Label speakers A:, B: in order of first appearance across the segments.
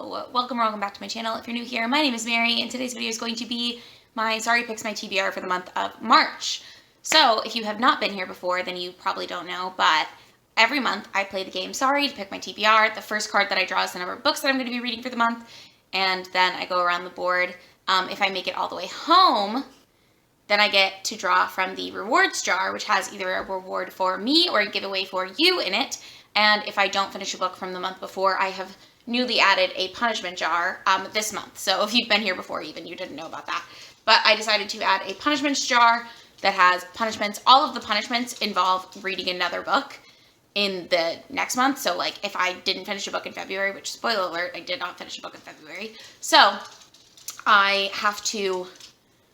A: Hello, welcome or welcome back to my channel. If you're new here, my name is Mary, and today's video is going to be my Sorry Picks My TBR for the month of March. So if you have not been here before, then you probably don't know, but every month I play the game Sorry to pick my TBR. The first card that I draw is the number of books that I'm going to be reading for the month, and then I go around the board. If I make it all the way home, then I get to draw from the rewards jar, which has either a reward for me or a giveaway for you in it. And if I don't finish a book from the month before, I have newly added a punishment jar this month. So if you've been here before, even you didn't know about that. But I decided to add a punishments jar that has punishments. All of the punishments involve reading another book in the next month. So like if I didn't finish a book in February, which spoiler alert, I did not finish a book in February. So I have to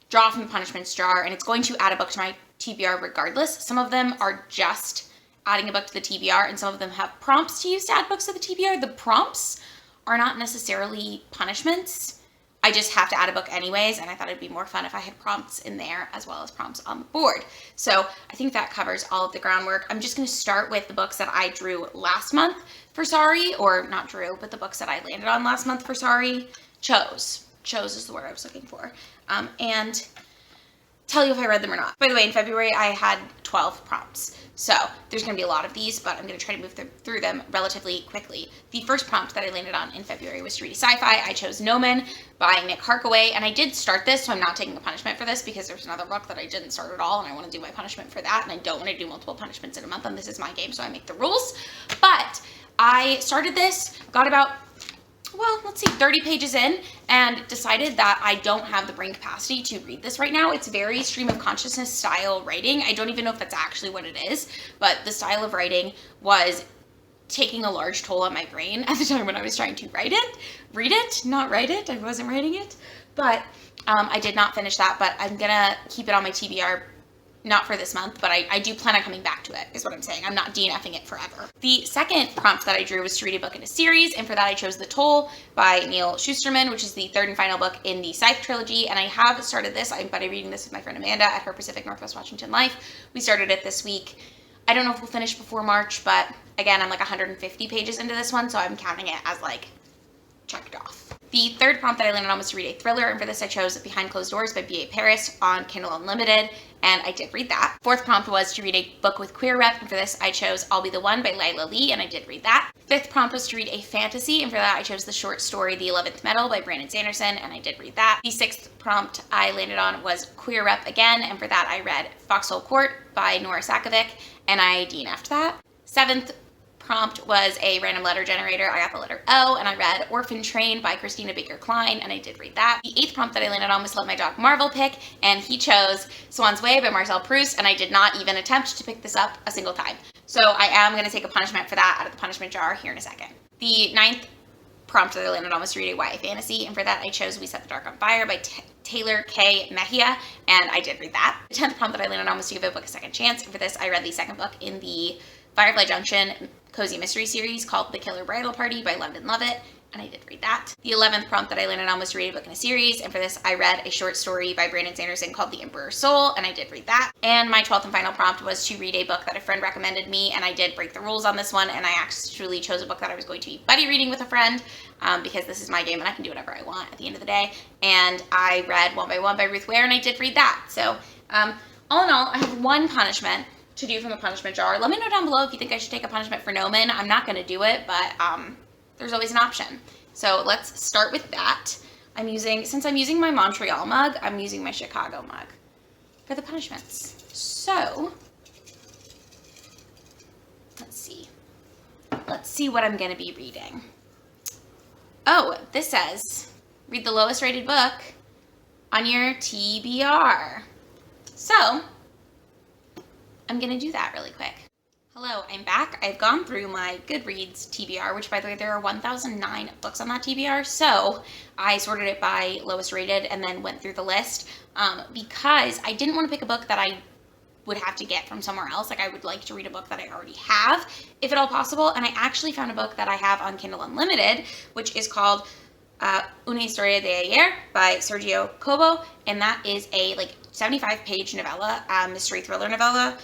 A: draw from the punishments jar, and it's going to add a book to my TBR regardless. Some of them are just adding a book to the TBR, and some of them have prompts to use to add books to the TBR. The prompts are not necessarily punishments. I just have to add a book anyways, and I thought it'd be more fun if I had prompts in there as well as prompts on the board. So I think that covers all of the groundwork. I'm just going to start with the books that I drew last month for Sorry, or not drew, but the books that I landed on last month for Sorry. Chose is the word I was looking for. And tell you if I read them or not. By the way, in February, I had 12 prompts. So there's going to be a lot of these, but I'm going to try to move through them relatively quickly. The first prompt that I landed on in February was to read a sci-fi. I chose Nomen by Nick Harkaway, and I did start this, so I'm not taking a punishment for this because there's another book that I didn't start at all, and I want to do my punishment for that, and I don't want to do multiple punishments in a month, and this is my game, so I make the rules. But I started this, got about, well, let's see, 30 pages in, and decided that I don't have the brain capacity to read this right now. It's very stream of consciousness style writing. I don't even know if that's actually what it is, but the style of writing was taking a large toll on my brain at the time when I was trying to read it, not write it. I wasn't writing it, but I did not finish that, but I'm gonna keep it on my TBR. Not for this month, but I do plan on coming back to it, is what I'm saying. I'm not DNFing it forever. The second prompt that I drew was to read a book in a series, and for that I chose The Toll by Neil Shusterman, which is the third and final book in the Scythe trilogy, and I have started this. I'm reading this with my friend Amanda at her Pacific Northwest Washington Life. We started it this week. I don't know if we'll finish before March, but again, I'm like 150 pages into this one, so I'm counting it as like checked off. The third prompt that I landed on was to read a thriller, and for this I chose Behind Closed Doors by B.A. Paris on Kindle Unlimited, and I did read that. Fourth prompt was to read a book with queer rep, and for this I chose I'll Be the One by Layla Lee, and I did read that. Fifth prompt was to read a fantasy, and for that I chose the short story The 11th Metal by Brandon Sanderson, and I did read that. The sixth prompt I landed on was queer rep again, and for that I read Foxhole Court by Nora Sakovic, and I DNF'd that. Seventh prompt was a random letter generator. I got the letter O, and I read Orphan Train by Christina Baker Klein, and I did read that. The eighth prompt that I landed on was Let My Dog Marvel pick, and he chose Swan's Way by Marcel Proust, and I did not even attempt to pick this up a single time. So I am going to take a punishment for that out of the punishment jar here in a second. The ninth prompt that I landed on was to read a YA fantasy, and for that I chose We Set the Dark on Fire by Taylor K. Mejia, and I did read that. The 10th prompt that I landed on was to give a book a second chance, and for this I read the second book in the Firefly Junction cozy mystery series called The Killer Bridal Party by London Lovett, and I did read that. The 11th prompt that I landed on was to read a book in a series, and for this I read a short story by Brandon Sanderson called The Emperor's Soul, and I did read that. And my 12th and final prompt was to read a book that a friend recommended me, and I did break the rules on this one, and I actually chose a book that I was going to be buddy reading with a friend, because this is my game and I can do whatever I want at the end of the day, and I read One by One by Ruth Ware, and I did read that. So all in all, I have one punishment to do from the punishment jar. Let me know down below if you think I should take a punishment for Nomen. I'm not going to do it, but there's always an option. So let's start with that. Since I'm using my Montreal mug, I'm using my Chicago mug for the punishments. So let's see what I'm going to be reading. Oh, this says read the lowest rated book on your TBR. So I'm going to do that really quick. Hello, I'm back. I've gone through my Goodreads TBR, which by the way, there are 1,009 books on that TBR. So I sorted it by lowest rated and then went through the list because I didn't want to pick a book that I would have to get from somewhere else. Like I would like to read a book that I already have, if at all possible. And I actually found a book that I have on Kindle Unlimited, which is called Una Historia de Ayer by Sergio Cobo. And that is a 75-page novella, mystery thriller novella.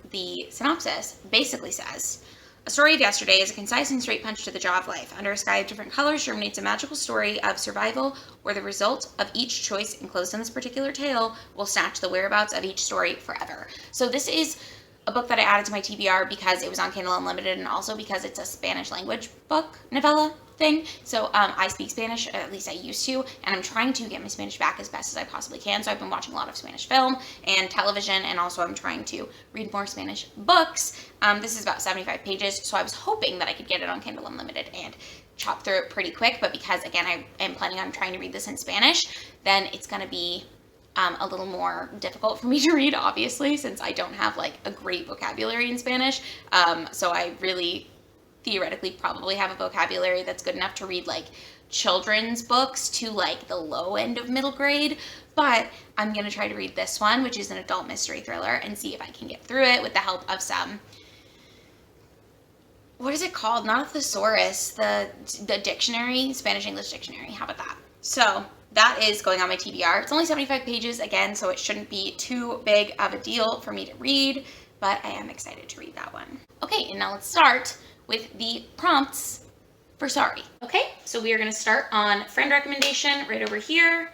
A: The synopsis basically says, A story of yesterday is a concise and straight punch to the jaw of life. Under a sky of different colors germinates a magical story of survival where the result of each choice enclosed in this particular tale will snatch the whereabouts of each story forever. So this is a book that I added to my TBR because it was on Kindle Unlimited and also because it's a Spanish language book, novella thing. So I speak Spanish, at least I used to, and I'm trying to get my Spanish back as best as I possibly can. So I've been watching a lot of Spanish film and television, and also I'm trying to read more Spanish books. This is about 75 pages, so I was hoping that I could get it on Kindle Unlimited and chop through it pretty quick, but because again I am planning on trying to read this in Spanish, then it's going to be a little more difficult for me to read, obviously, since I don't have like a great vocabulary in Spanish. So I really theoretically probably have a vocabulary that's good enough to read like children's books to like the low end of middle grade, but I'm going to try to read this one, which is an adult mystery thriller, and see if I can get through it with the help of some, what is it called? Not a thesaurus, the dictionary, Spanish-English dictionary. How about that? So that is going on my TBR. It's only 75 pages again, so it shouldn't be too big of a deal for me to read, but I am excited to read that one. Okay, and now let's start with the prompts for Sorry. Okay, so we are going to start on friend recommendation right over here,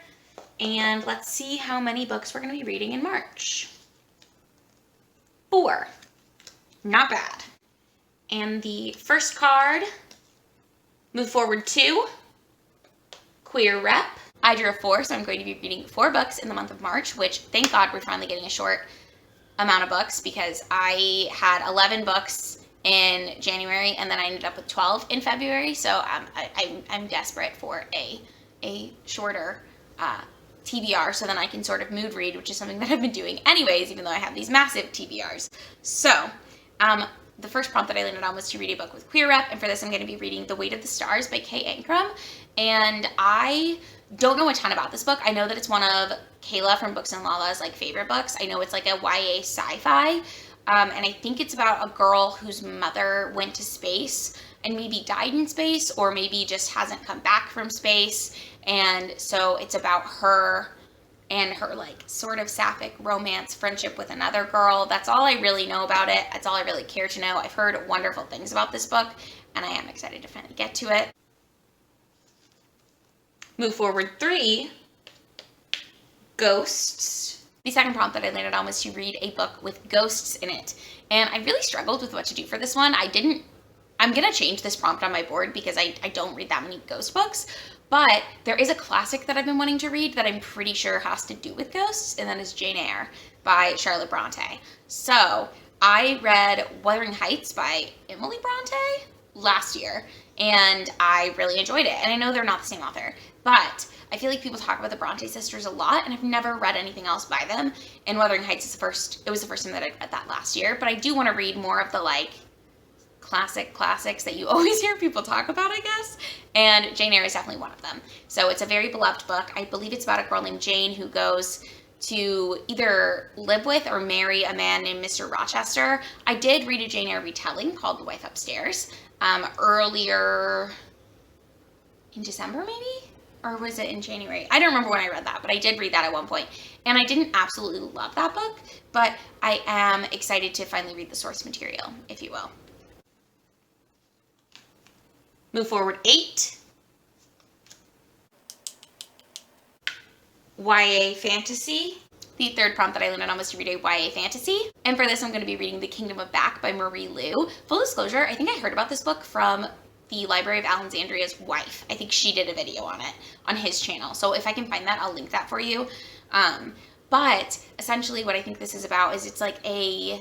A: and let's see how many books we're going to be reading in March. 4. Not bad. And the first card, move forward 2, queer rep. I drew a 4, so I'm going to be reading 4 books in the month of March, which thank God we're finally getting a short amount of books because I had 11 books in January and then I ended up with 12 in February. So I'm desperate for a shorter TBR so then I can sort of mood read, which is something that I've been doing anyways, even though I have these massive TBRs. So the first prompt that I landed on was to read a book with queer rep, and for this I'm going to be reading The Weight of the Stars by Kay Ancrum. And I don't know a ton about this book. I know that it's one of Kayla from Books and Lala's like favorite books. I know it's like a YA sci-fi, and I think it's about a girl whose mother went to space and maybe died in space, or maybe just hasn't come back from space, and so it's about her and her like sort of sapphic romance friendship with another girl. That's all I really know about it. That's all I really care to know. I've heard wonderful things about this book, and I am excited to finally get to it. Move forward 3, ghosts. The second prompt that I landed on was to read a book with ghosts in it, and I really struggled with what to do for this one. I'm gonna change this prompt on my board because I don't read that many ghost books, but there is a classic that I've been wanting to read that I'm pretty sure has to do with ghosts, and that is Jane Eyre by Charlotte Bronte. So I read Wuthering Heights by Emily Bronte last year, and I really enjoyed it. And I know they're not the same author, but I feel like people talk about the Bronte sisters a lot, and I've never read anything else by them. And Wuthering Heights is it was the first time that I read that last year, but I do want to read more of the like classics that you always hear people talk about, I guess. And Jane Eyre is definitely one of them. So it's a very beloved book. I believe it's about a girl named Jane who goes to either live with or marry a man named Mr. Rochester. I did read a Jane Eyre retelling called The Wife Upstairs earlier in December maybe? Or was it in January? I don't remember when I read that, but I did read that at one point. And I didn't absolutely love that book, but I am excited to finally read the source material, if you will. Move forward 8. YA fantasy. The third prompt that I landed on was to read a YA fantasy. And for this, I'm going to be reading The Kingdom of Back by Marie Lu. Full disclosure, I think I heard about this book from the Library of Alexandria's wife. I think she did a video on it on his channel. So if I can find that, I'll link that for you. But essentially what I think this is about is it's like a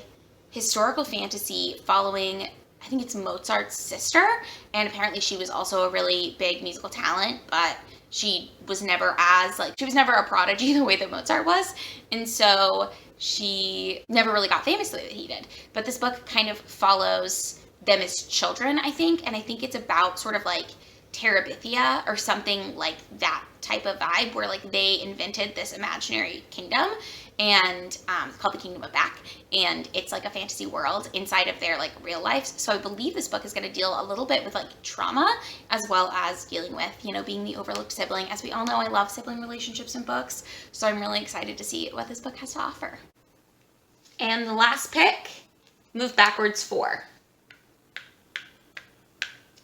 A: historical fantasy following, I think it's Mozart's sister, and apparently she was also a really big musical talent, but she was never a prodigy the way that Mozart was, and so she never really got famous the way that he did. But this book kind of follows them as children, I think, and I think it's about sort of like Terabithia or something like that type of vibe, where like they invented this imaginary kingdom, and it's called the Kingdom of Back, and it's like a fantasy world inside of their like real life. So I believe this book is going to deal a little bit with like trauma, as well as dealing with, you know, being the overlooked sibling. As we all know, I love sibling relationships in books, so I'm really excited to see what this book has to offer. And the last pick, move backwards 4.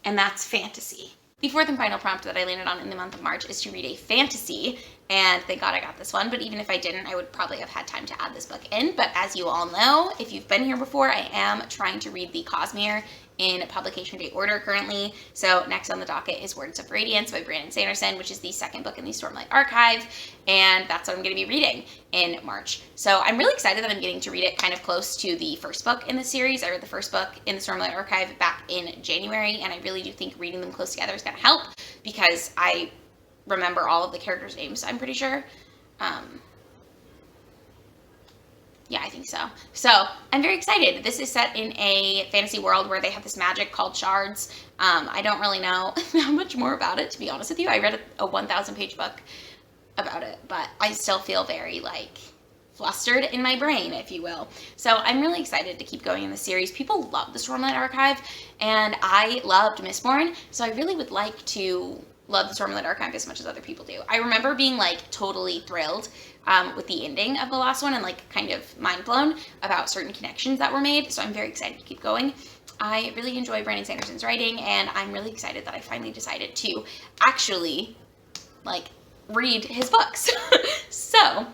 A: and that's fantasy. The fourth and final prompt that I landed on in the month of March is to read a fantasy, and thank God I got this one, but even if I didn't, I would probably have had time to add this book in. But as you all know, if you've been here before, I am trying to read the Cosmere in publication day order currently. So next on the docket is Words of Radiance by Brandon Sanderson, which is the second book in the Stormlight Archive, and that's what I'm going to be reading in March. So I'm really excited that I'm getting to read it kind of close to the first book in the series. I read the first book in the Stormlight Archive back in January, and I really do think reading them close together is going to help because I remember all of the characters' names, I'm pretty sure. Yeah, I think so. So I'm very excited. This is set in a fantasy world where they have this magic called shards. I don't really know how much more about it, to be honest with you. I read a 1,000-page book about it, but I still feel very, like, flustered in my brain, if you will. So I'm really excited to keep going in the series. People love the Stormlight Archive, and I loved Mistborn, so I really would like to love the Stormlight Archive as much as other people do. I remember being, like, totally thrilled with the ending of the last one and, like, kind of mind blown about certain connections that were made, so I'm very excited to keep going. I really enjoy Brandon Sanderson's writing, and I'm really excited that I finally decided to actually, like, read his books. So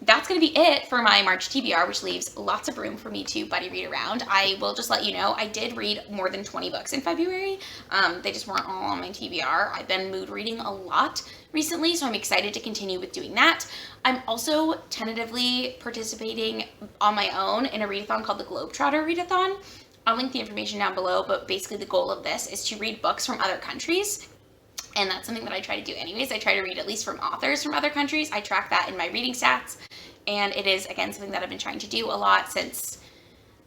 A: that's going to be it for my March TBR, which leaves lots of room for me to buddy read around. I will just let you know, I did read more than 20 books in February. They just weren't all on my TBR. I've been mood reading a lot recently, so I'm excited to continue with doing that. I'm also tentatively participating on my own in a readathon called the Globetrotter Readathon. I'll link the information down below, but basically the goal of this is to read books from other countries. And that's something that I try to do anyways. I try to read at least from authors from other countries. I track that in my reading stats. And it is, again, something that I've been trying to do a lot since,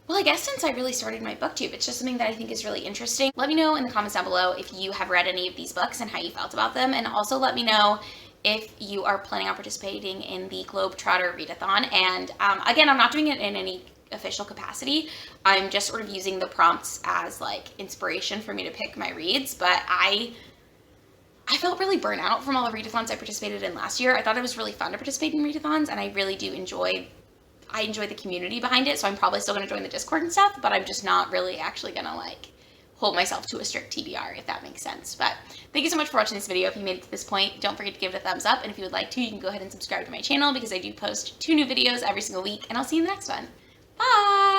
A: well, I guess since I really started my booktube. It's just something that I think is really interesting. Let me know in the comments down below if you have read any of these books and how you felt about them. And also let me know if you are planning on participating in the Globetrotter Readathon. And again, I'm not doing it in any official capacity. I'm just sort of using the prompts as, like, inspiration for me to pick my reads. But I felt really burnt out from all the readathons I participated in last year. I thought it was really fun to participate in readathons, and I really do enjoy the community behind it, so I'm probably still going to join the Discord and stuff, but I'm just not really actually going to, like, hold myself to a strict TBR, if that makes sense. But thank you so much for watching this video. If you made it to this point, don't forget to give it a thumbs up, and if you would like to, you can go ahead and subscribe to my channel because I do post 2 new videos every single week, and I'll see you in the next one. Bye!